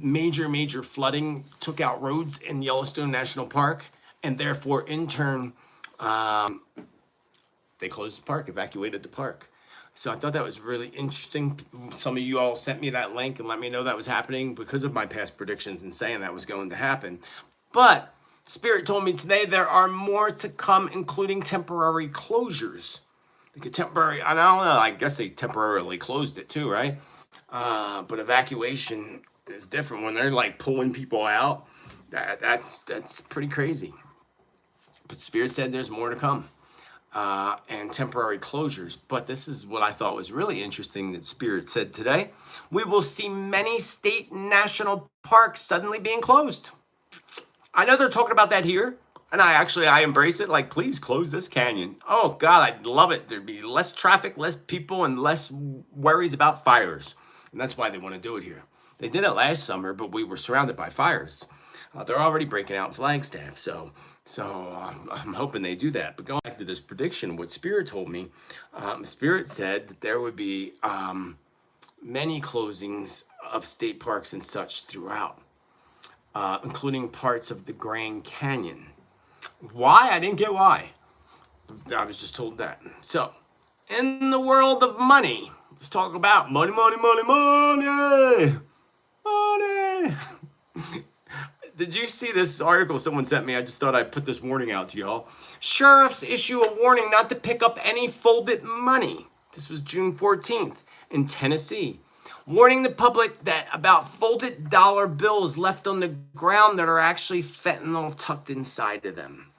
Major flooding took out roads in Yellowstone National Park. And therefore, in turn, they closed the park, evacuated the park. So I thought that was really interesting. Some of you all sent me that link and let me know that was happening because of my past predictions and saying that was going to happen. But Spirit told me today there are more to come, including temporary closures. Like a temporary, I don't know, I guess they temporarily closed it too, right? But evacuation is different when they're like pulling people out. That's pretty crazy. But Spirit said there's more to come, and temporary closures. But this is what I thought was really interesting that Spirit said today. We will see many state and national parks suddenly being closed. I know they're talking about that here. and I embrace it. Like, please close this canyon. Oh God, I'd love it. There'd be less traffic, less people, and less worries about fires. And that's why they want to do it here. They did it last summer, but we were surrounded by fires. They're already breaking out in Flagstaff, so I'm hoping they do that. But going back to this prediction, what Spirit told me, Spirit said that there would be many closings of state parks and such throughout, including parts of the Grand Canyon. Why? I didn't get why. I was just told that. So, in the world of money, let's talk about money, money, money, money, money. Did you see this article someone sent me? I just thought I'd put this warning out to y'all. Sheriffs issue a warning not to pick up any folded money. This was June 14th in Tennessee. Warning the public that about folded dollar bills left on the ground that are actually fentanyl tucked inside of them.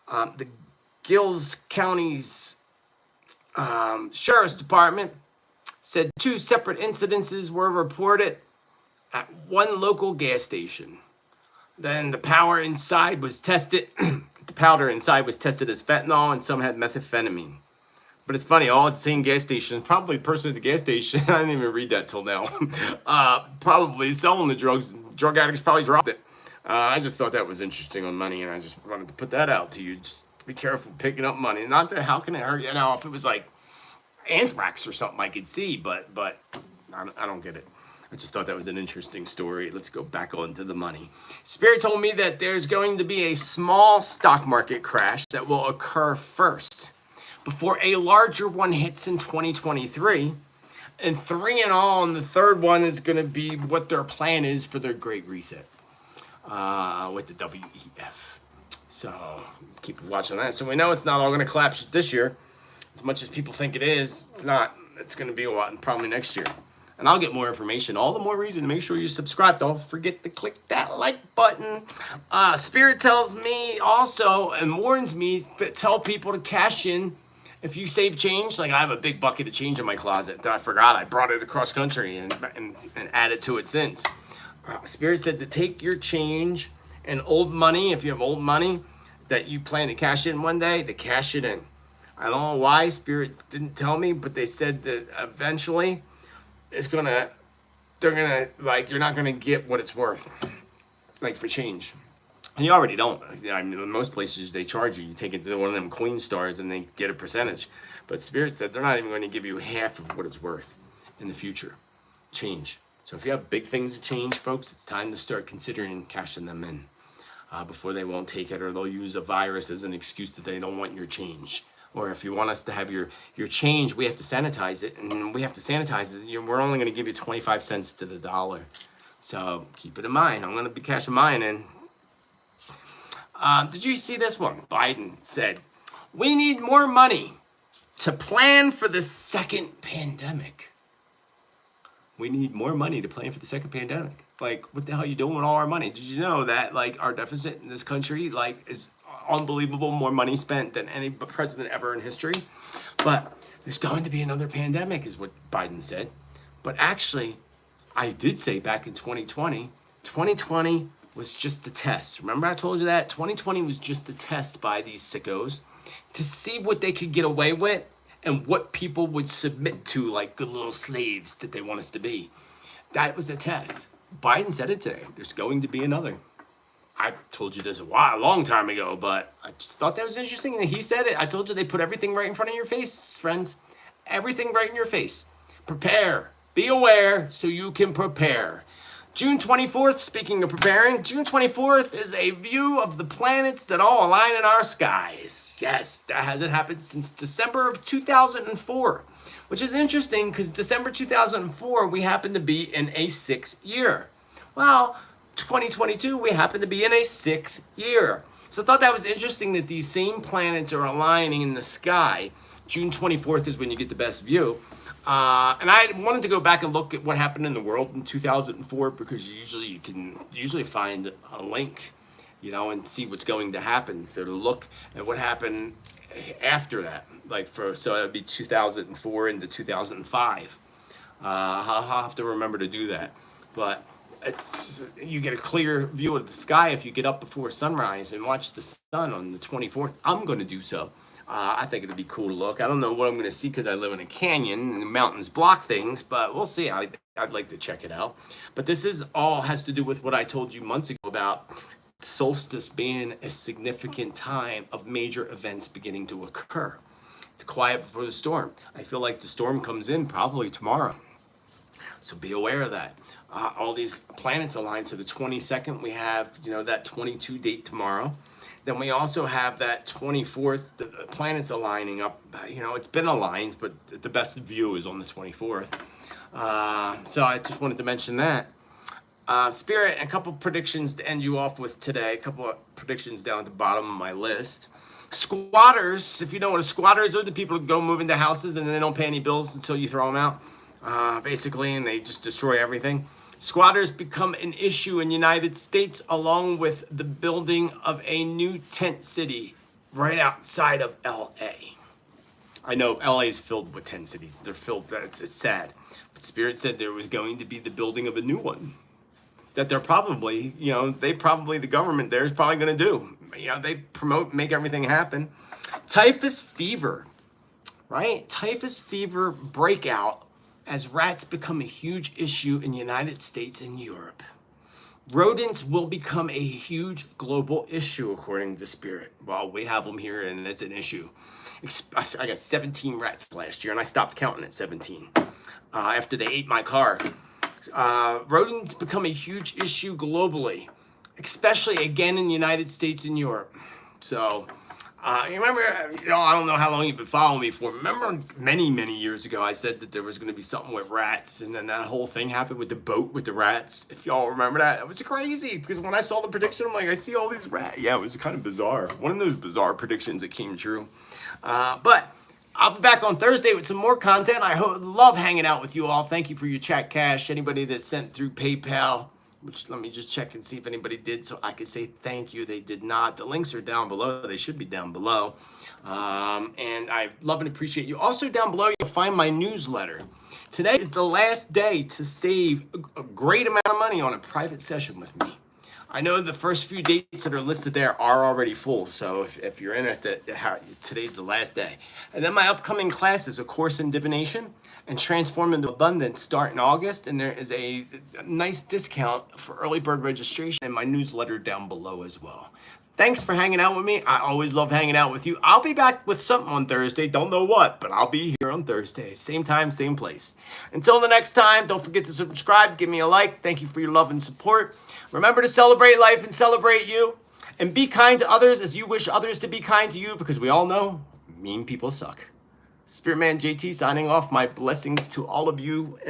The Giles County's Sheriff's Department said 2 separate incidences were reported at one local gas station. Then the powder inside was tested. The powder inside was tested as fentanyl, and some had methamphetamine. But it's funny, all at the same gas station. Probably the person at the gas station, I didn't even read that till now, probably selling the drugs. Drug addicts probably dropped it. I just thought that was interesting on money, and I just wanted to put that out to you. Just be careful picking up money. Not that how can it hurt you now? If it was like anthrax or something, I could see, but I don't get it. I just thought that was an interesting story. Let's go back onto the money. Spirit told me that there's going to be a small stock market crash that will occur first before a larger one hits in 2023. And 3 in all, and the third one is going to be what their plan is for their Great Reset with the WEF. So keep watching that. So we know it's not all going to collapse this year. As much as people think it is, it's not. It's going to be a while, probably next year. And I'll get more information. All the more reason to make sure you subscribe. Don't forget to click that like button. Spirit tells me also and warns me to tell people to cash in if you save change. Like I have a big bucket of change in my closet that I forgot. I brought it across country and added to it since. Spirit said to take your change and old money, if you have old money that you plan to cash in one day, to cash it in. I don't know why Spirit didn't tell me, but they said that eventually you're not gonna get what it's worth, like for change. And you already don't. I mean, in most places they charge you. You take it to one of them Queen stars and they get a percentage. But Spirit said they're not even going to give you half of what it's worth in the future. Change. So if you have big things to change, folks, it's time to start considering cashing them in before they won't take it, or they'll use a virus as an excuse that they don't want your change. Or if you want us to have your change, we have to sanitize it, and we have to sanitize it. We're only going to give you 25 cents to the dollar. So keep it in mind. I'm going to be cashing mine in. Did you see this one? Biden said, we need more money to plan for the second pandemic. We need more money to plan for the second pandemic. Like, what the hell are you doing with all our money? Did you know that, like, our deficit in this country, like, is unbelievable, more money spent than any president ever in history? But there's going to be another pandemic, is what Biden said. But actually, I did say back in 2020 was just a test. Remember I told you that? 2020 was just a test by these sickos to see what they could get away with and what people would submit to like good little slaves that they want us to be. That was a test. Biden said it today. There's going to be another. I told you this a long time ago, but I just thought that was interesting that he said it. I told you they put everything right in front of your face, friends. Everything right in your face. Prepare. Be aware so you can prepare. June 24th, speaking of preparing, June 24th is a view of the planets that all align in our skies. Yes, that hasn't happened since December of 2004, which is interesting because December 2004, we happen to be in a 6th year. Well, 2022, we happen to be in a 6th year. So I thought that was interesting that these same planets are aligning in the sky. June 24th is when you get the best view. And I wanted to go back and look at what happened in the world in 2004 because you can find a link, and see what's going to happen. So to look at what happened after that, so it would be 2004 into 2005. I'll have to remember to do that. But you get a clear view of the sky if you get up before sunrise and watch the sun on the 24th. I'm going to do so. I think it'd be cool to look. I don't know what I'm going to see because I live in a canyon and the mountains block things, but we'll see. I'd like to check it out. But this is all has to do with what I told you months ago about solstice being a significant time of major events beginning to occur. The quiet before the storm. I feel like the storm comes in probably tomorrow. So be aware of that. All these planets align. So the 22nd, we have, that 22 date tomorrow. Then we also have that 24th, the planets aligning up. It's been aligned, but the best view is on the 24th. So I just wanted to mention that. Spirit, a couple predictions to end you off with today. A couple of predictions down at the bottom of my list. Squatters, if you know what a squatter is, are the people who go move into houses and they don't pay any bills until you throw them out, basically, and they just destroy everything. Squatters become an issue in the United States along with the building of a new tent city right outside of LA. I know LA is filled with tent cities. They're filled, it's sad. But Spirit said there was going to be the building of a new one. That they're probably, the government there is probably going to do. They promote, make everything happen. Typhus fever, right? Typhus fever breakout as rats become a huge issue in the United States and Europe. Rodents will become a huge global issue, according to Spirit. Well, we have them here, and it's an issue. I got 17 rats last year, and I stopped counting at 17 after they ate my car. Rodents become a huge issue globally, especially again in the United States and Europe. So, you remember, I don't know how long you've been following me for. Remember many, many years ago, I said that there was going to be something with rats, and then that whole thing happened with the boat with the rats. If y'all remember that, it was crazy because when I saw the prediction, I'm like, I see all these rats. Yeah, it was kind of bizarre. One of those bizarre predictions that came true. But I'll be back on Thursday with some more content. I love hanging out with you all. Thank you for your chat cash. Anybody that sent through PayPal, which let me just check and see if anybody did so I could say thank you. They did not. The links are down below. They should be down below. And I love and appreciate you. Also down below, you'll find my newsletter. Today is the last day to save a great amount of money on a private session with me. I know the first few dates that are listed there are already full, so if you're interested, today's the last day. And then my upcoming classes, A Course in Divination and Transform into Abundance, start in August, and there is a nice discount for early bird registration and my newsletter down below as well. Thanks for hanging out with me. I always love hanging out with you. I'll be back with something on Thursday. Don't know what, but I'll be here on Thursday. Same time, same place. Until the next time, don't forget to subscribe. Give me a like. Thank you for your love and support. Remember to celebrate life and celebrate you. And be kind to others as you wish others to be kind to you, because we all know mean people suck. Spiritman JT signing off. My blessings to all of you. And